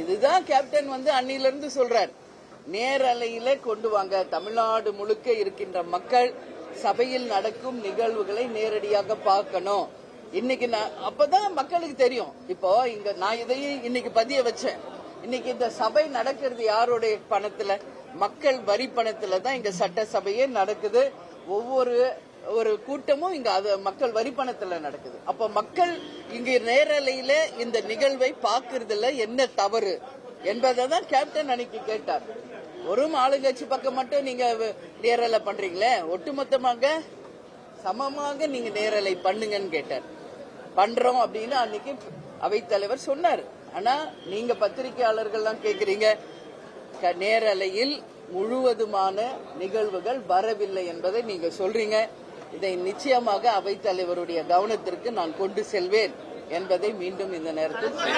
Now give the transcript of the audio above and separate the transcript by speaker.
Speaker 1: இதுதான் கேப்டன் அன்னில இருந்து சொல்றார். நேரலையில கொண்டு வாங்க. தமிழ்நாடு முழுக்க இருக்கின்ற மக்கள் சபையில் நடக்கும் நிகழ்வுகளை நேரடியாக பார்க்கணும். இன்னைக்கு அப்பதான் மக்களுக்கு தெரியும். இப்போ இங்க நான் இதையும் இன்னைக்கு பதிய வச்சேன். இன்னைக்கு இந்த சபை நடக்கிறது யாருடைய பணத்துல? மக்கள் வரி பணத்துல தான் இங்க சட்டசபையே நடக்குது. ஒரு கூட்டமும் இங்க மக்கள் வரி பணத்துல நடக்குது. அப்ப மக்கள் இங்க நேரலையில இந்த நிகழ்வை பாக்குறதுல என்ன தவறு என்பதை தான் கேப்டன் அன்னைக்கு கேட்டார். ஒரு ஆளுங்கட்சி பக்கம் மட்டும் நீங்க நேரலை பண்றீங்களே, ஒட்டுமொத்தமாக சமமாக நீங்க நேரலை பண்ணுங்கன்னு கேட்டார். பண்றோம் அப்படின்னு அன்னைக்கு அவைத்தலைவர் சொன்னார். ஆனா நீங்க பத்திரிகையாளர்கள்லாம் கேக்குறீங்க, நேரலையில் முழுவதுமான நிகழ்வுகள் வரவில்லை என்பதை நீங்க சொல்றீங்க. இதை நிச்சயமாக அவைத்தலைவருடைய கவனத்திற்கு நான் கொண்டு செல்வேன் என்பதை மீண்டும் இந்த நேரத்தில்